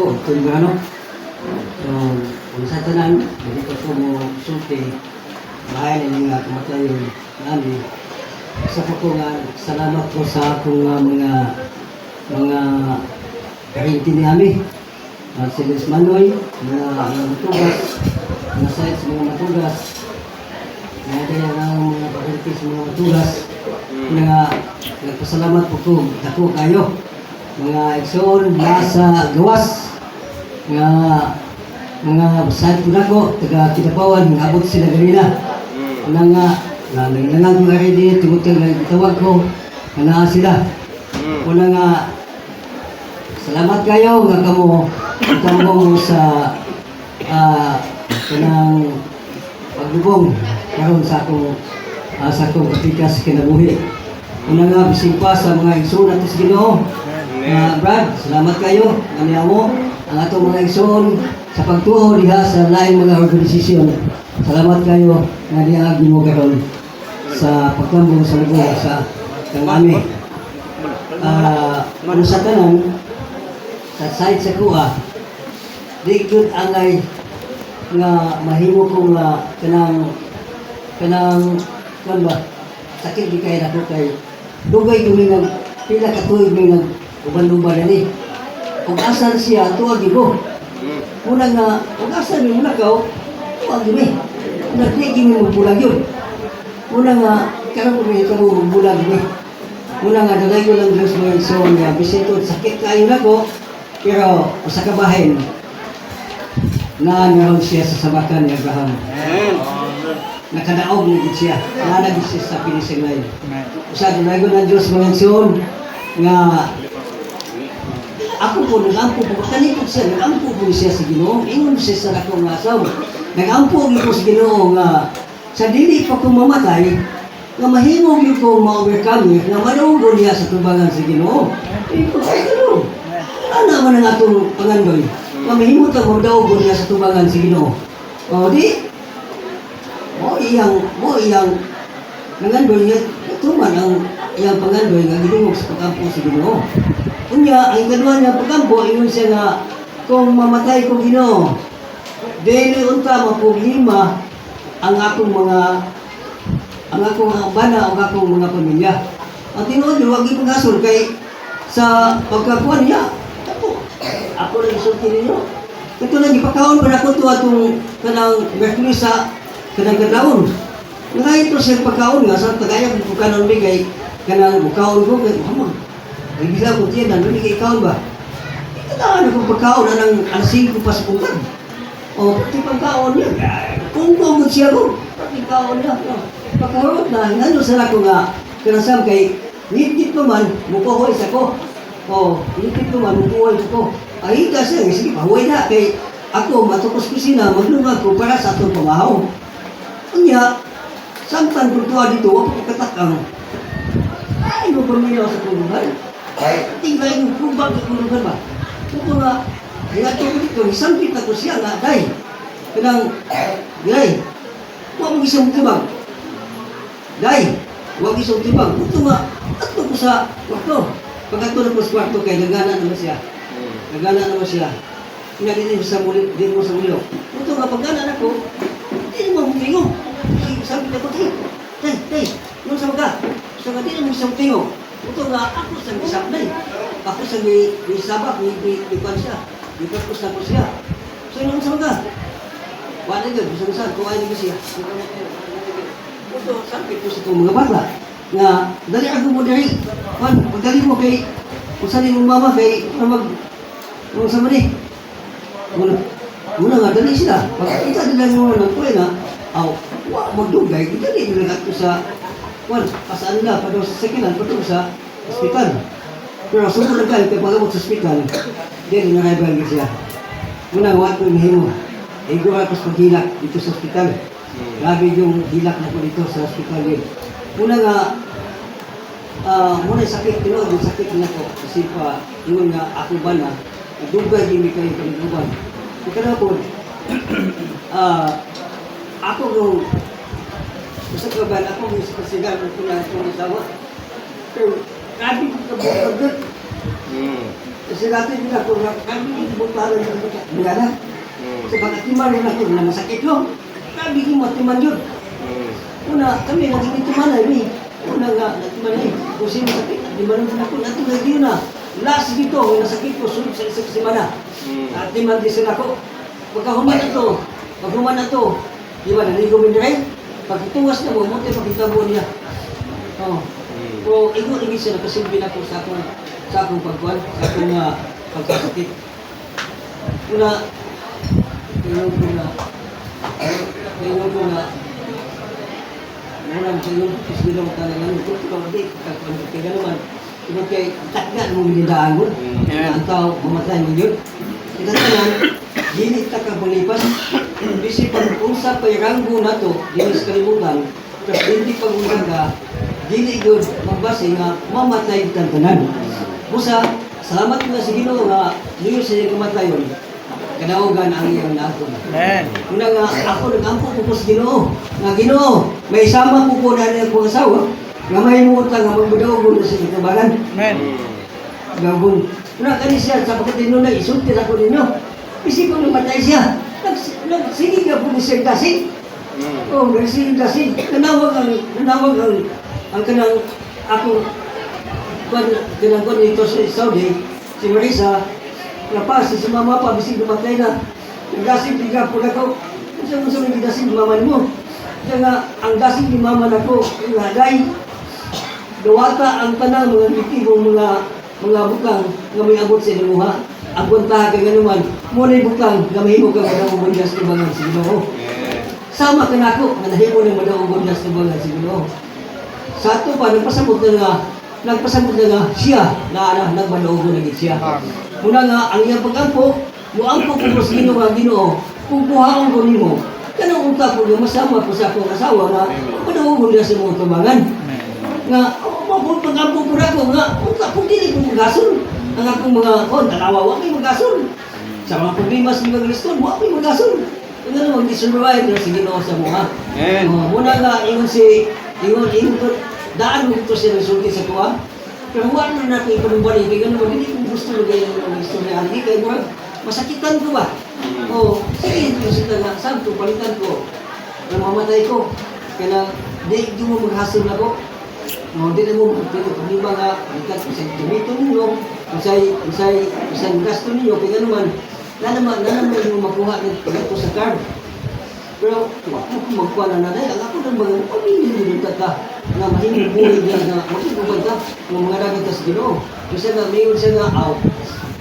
ito yung ano. So, kung sa tanan, hindi ko po mo sulti, bahay na yung kamatay yung namin. Sa po nga, salamat po sa akong mga kahinti ni Ami. Si Luis Manoy, mga matugas, mga sites, mga matugas. Kaya ang mga kahinti sa mga matugas. Nagpasalamat po ko, ako kayo. Mga Exxon, nasa gawas. Mga side ko na ko, taga Kitapawan, abot sila ganina. Nangangang ko rin din, tumutang na itawag ko, kanaan sila. Salamat kayo, nga kamo sa kanang paglubong karon sa akong kapikas kinabuhi. Bising pa sa mga igsoon at sa Ginoo. Brad, salamat kayo. Kaniya mo ang atong mga igsoon sa pagtuo diha sa laing mga organisasyon. Salamat kayo nga niagi mo karon sa pagtambong sa lugar sa kami. Ano sa tanan sa side sa kuha, di good angay nga mahimo ko nga kanang kan ba sakit di kay nako kay dugay kami nag pila ka tuig mi nag uban-uban ani ug asan siya tuwa gibo muna nga ug asan mi muna kaw tuwa gimi nagtigi mi mo bulag yun muna nga karon mi karon bulag mi muna nga dagay ko lang Diyos mo so nga bisito sakit kayo nako pero usa ka bahin na meron siya sa sabakan ni Abraham. Nakadaog na siya. Nanagin siya sa pinising na yun. Usa dinago ng Diyos mga siyon nga ako po, nag-ampo po. Kanito siya, nag-ampo po siya sa Ginoo. Ingon siya sa akong asawa. Nag-ampo po sa Ginoo nga sa dili pa ko mamatay nga mahimog yung ko ma-overcome nga manugo niya sa tubangan sa Ginoo. Ito sa Ginoo. Ano naman ang atong pangandoy? Mahimot ang magdaogon niya sa tubangan sa Ginoo. O di, mo iyang nangandoy niya, tuman ang iyang pangandoy nga gidungog sa pagkampo sa Ginoo. Kunya, ang kadwa niya pagkampo, ingon siya nga, kung mamatay ko Ginoo, dili unta maproblema ang akong bana o akong mga pamilya. Ang tinuod, huwag ipag-asol kay sa pagkakuan niya, ako lang isulti ninyo. Ito lang, ipakaon ba na ko ito atong kanang Mercury sa kanang kadaon. Nga ito sa pagkaon nga, sa tagayag ko kanon bigay, kanang bukaon ko, kay mama, ay bila ko tiyan, nandun kay ikaon ba? Ito na, ano pagkaon, anang alasing ko pa sa pungkan. O, pati pagkaon niya, kung kumot siya ko, pati pagkaon niya, pagkaon na, nandun sa ako nga, kanasam kay, nitip pa man, mukuhoy sa ko. O, nitip pa man, mukuhoy sa ko. Ay, kasi, sige, pahuway na. Kay ako, matukos ko sila, maglungag ko para sa atong pamahaw. Kanya, samtan ko tuwa dito, ako katakang. Ay, mo pamilya sa kulungan. Tingnan yung kubag sa kulungan ba? Ito nga, kaya ito ko dito, isampit na ko siya nga, day. Kanang, day, huwag mong isang tibag. Day, huwag isang tibag. Ito nga, ato ko sa kwarto. Pag ato na po sa kwarto, kay nagana naman siya. Nagana naman siya. Kaya din mo sa mulyo. Ito nga, pagkana na ko, hindi mo tingog. Sabi ko, tay, nung sa mga, so nga din mo sa tingog. Ito nga, ako sa misabnay. Ako sa may sabak, may kwan siya. May pagkus na ko siya. So nung sa mga, wala yun, bisa-bisa, kuwain nyo siya. Ito, sabi ko sa itong mga bata, nga, dali ako mo dali. Pagdali mo kay, kung saan yung mama kay, kung sa mali. Muna nga, dali sila. Pag kita nila yung ng kuya na, magdugay, kita nila ato sa, pasaan nila, pato sa sekilan, pato sa ospital. Pero sumunod ka, kaya pag-abot sa ospital, dili na naibag siya. Muna, wala ko yung himo. Igura ko sa paghilak dito sa ospital. Grabe yung hilak na ko dito sa ospital yun. Muna nga, muna yung sakit, tinood yung sakit na ko. Kasi pa, yun nga, ako ba na, dugay din kayo paniguban. Kaya po, ako nung sa kaban, ako nung sa pasigal kung pinag itong asawa. Pero, grabe ko kabukagod. Kasi dati din ako, kami buktaran ng mga sa pagkatiman rin ako na masakit ko. Sabi ko matiman yun. Una, kami naging itiman na yun. Una nga, natiman na yun. Kung sino sakit, di ba naman ako, natulad yun na. Last dito, may nasakit ko, sunod sa isang simana. At timan din sila ko. Pagkahuman na to, di ba, naligo mo rin. Pagkituwas na mo, munti pagkitabo niya. Pero igor-igit siya, nakasilbi na ko sa akong pagkuhan, sa akong pagkasakit. Una, tingnan ko na, Murang sa iyo, kasi lang talaga nito, ikaw di, kaya naman, ikaw kay takgan mo binidaan mo, ang tao, mamatay mo yun. Kita tanan, dili ta ka palipas, bisi pag-usap kay ranggo na to, dili sa kalimutan, tapos hindi pag-usap ka, dili yun magbase nga mamatay kang tanan. Busa, salamat ko na si Ginoo nga, niyo sa iyo kamatayon, kadaogan ang iyong naton. Una nga, ako nag-ampo ko sa Ginoo. Nga Ginoo, may sama po po na rin akong asawa, nga may mutang nga magbudaogon na sa itabaran. Gabon. Una ka siya, sa pagkatino na isulti ako ninyo. Isip ko namatay siya. Nagsinig ka po ni Sir Dasig. Nagsinig Dasig. Nanawag ang kanang ako, kanang ko nito sa Saudi, si Marisa, lapas, si mama pa, bisig namatay na. Nagdasig, tiga po na ko. Kung saan may dasig mama mo? Kaya nga, ang dasig ni mama na ko, yung haday, dawata ang tanang mga bitibong mga bukang nga may abot sa inuha. Ang kuntaha kay ganuman, muna yung bukang nga mahimo ka madawong bundas ni Bangan si Ginoo. Sama ka na ako, nga nahimo ng madawong bundas ni Bangan si Ginoo. Sa ato pa, nagpasabot na nga siya na nagmadawong na siya. Muna nga, ang iyang pag-ampo, muampo ko sa Ginoo nga Ginoo, kung buhaon ko nimo, kanang unta ko nga masama ko sa akong asawa nga madawong na sa mga tubangan. Nga, pag-ampo ko na ko nga, unta ko dili ko magason. Ang akong mga, dalawa, wak may magason. Sa mga problema sa mga Kriston, wak may magason. Kung ano, mag-survive na si Ginoo sa mga. Muna nga, ingon ko, daan mo ito siya resulti sa tuwa. Pero wala na natin ipanumbalik, kaya gano'n, hindi ko gusto lagay ng istorya. Hindi kayo mo, masakitan ko ba? Sige, kita nga, saan ko, palitan ko. Namamatay ko. Kaya di mo maghasol na ko. Di na mo magpili. Hindi ba nga, palitan ko sa tumito ninyo, isang gasto ninyo, kaya naman, na naman yung makuha ng pagkato sa card. Pero, ako magkuha na nanay, ang ako ng mga pamilya nito ka, na mahimong buhay niya na makikubad ka, ng mga dagat sa Ginoo. Kasi nga, mayon siya nga,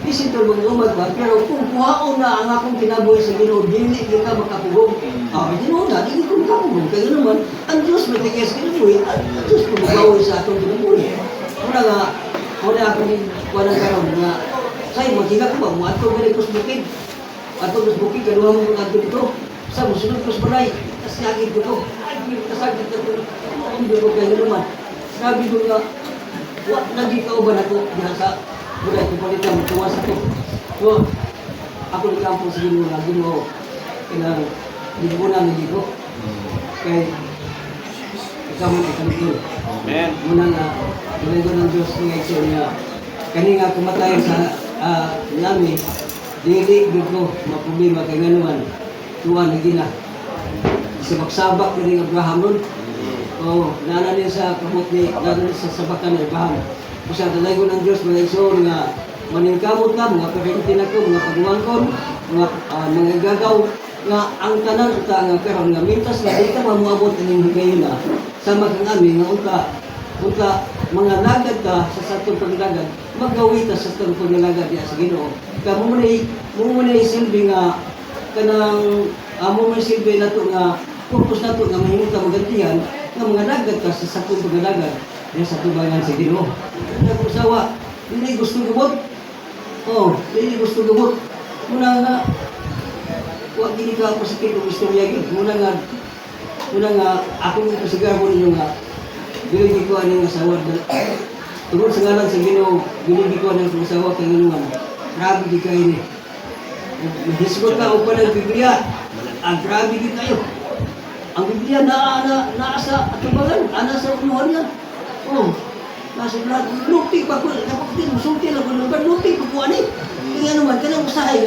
isin ito mga umad ba, pero kung kuhaon na ang akong kinabuhi sa Ginoo, dili ka makapugong. Ginoo na, dili ko makapugong. Kaya naman, ang Diyos matigay sa kinabuhi, ang Diyos kumabawi sa atong kinabuhi. Muna nga, muna ako ni Kuanang Karon na, say, maghiga ko ba, mga ato galing kusbukid. Ato kusbukid, galuhan mo nga dito. Sa musunod kusbalay, kasi agad ko to. Ay, kasagit na ito. Hindi ko kayo naman. Sabi ko nga, naging kauban ako diyan sa bulay ko palitan, tuwas ako. So, ako ni Kampo sa Ginoo na Ginoo. Kailangan, hindi ko na nandito. Kaya, ikaw mo ito. Amen. Muna nga, tuloy ko ng Diyos nga ito niya. Kani nga kumatayan sa nami, dili ko maproblema kay ganuman. Tuwa na gina. Sabak-sabak na rin Abraham nun. Nana niya sa kabut ni, nana niya sa sabakan ni Abraham. Kasi talay ko ng Diyos, mga iso, nga maningkamot ka, mga karintin ako, mga pagmangkon, mga gagaw, nga ang tanan uta nga karon nga mintas na di ka mamuabot ning higayon na sama kang ami nga unta mga lagad ka sa satong pagdagad magawi ta sa satong pagdagad diya sa Ginoo kaya mo man silbi nga kanang mo man silbi nato nga purpose nato nga mahimong ta magantihan nga mga lagad ka sa satong pagdagad diya sa tubangan sa Ginoo ang usawa dili gusto gubot dili gusto gubot muna nga wag gini ka ako sa kong istorya gid muna nga ako ng pasigabo ninyo nga biligi ko ang asawa tungod sa ngalan sa Ginoo biligi ko ang asawa kay Ginoo grabe di kayo ni hisgot ka o pa ng Biblia grabe di kayo ang Biblia naa sa atubangan ana sa unuhan yan Nasa vlog, lupi pa ko, kapatid mo, sulti lang ko naman, lupi pa ko, ani. Kaya naman, kanang usahay,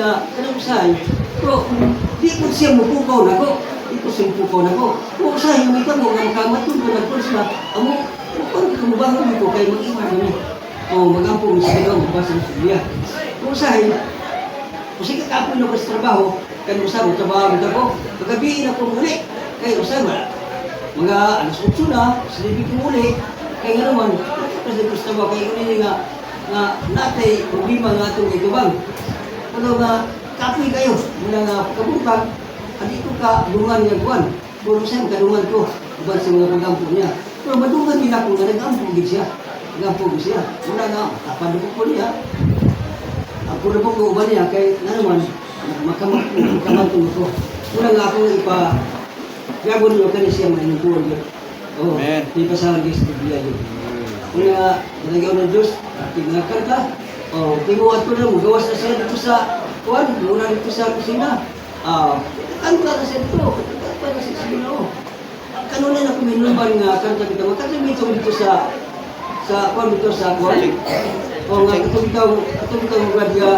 pero di ko siya mupukaw na ko, di ko siya mupukaw na ko. Kung usahay, may tamo, nga makamatun ko na ko sila, amo, kung kumubangon ko, kayo mag-iwan kami. O, mag-ampong sa kanyang, magbasa ng Biblia. Kung usahay, kung sige kapoy na ko sa trabaho, kayo usay, trabaho ko, pagkabihin ako muli, kayo usay, mga alas 8 na, silibig ko muli, kaya nga naman, kasi gusto ba kayo nila nga natay problema nga itong itubang. Ano nga, kapoy kayo, mula nga kabutang, at ito ka dungan niya buwan. Puro siya, kadungan ko, buwan sa mga pag-ampog niya. Pero madungan nila ko nga nag-ampog siya. Nag-ampog siya. Mula nga, kapadukot ko niya. Ang puro po ko ba niya, kaya nga naman, makamantong ko. Mula nga ako gagawin nyo ka siya mahinupuan yun. Oo, di pa sa hagis Biblia yun. Kaya nalagaw ng Diyos, tingnakan ka. O, tinguan ko na mo, gawas na siya dito sa kuwan, muna dito sa kusina. Kanta na siya dito, kanta na siya sila o. Kanuna na kuminuban nga kanta dito, makanta dito sa kuwan dito sa kuwan. O nga, katong radya,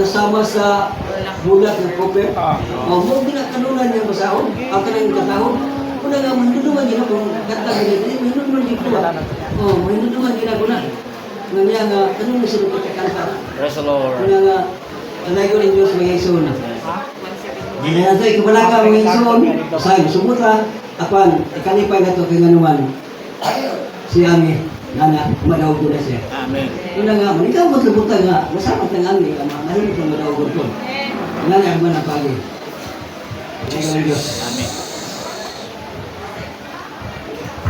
sama sa bulat ng koper. O, mo ginakanunan niya masahon, ang kanang katahon. Kuna nga, mahinuduman niya kung kanta ganito, mahinuduman niya ko. O, mahinuduman niya ko na. Nga niya nga, kanong na sila kakanta. Praise the Lord. Kuna nga, anay ko ng Diyos mga Yeson. Kaya ito, ikabalaga mga Yeson, sa sumutra, apan, ikalipay na ito kay nganuman. Si Ami, nana, madawag ko na siya. Amen. Kuna nga, manikaw mo trabutan nga, masapat ng Ami, mahilig ko madawag ko. Nana, ang manapagi. Kaya ng Diyos. Amen.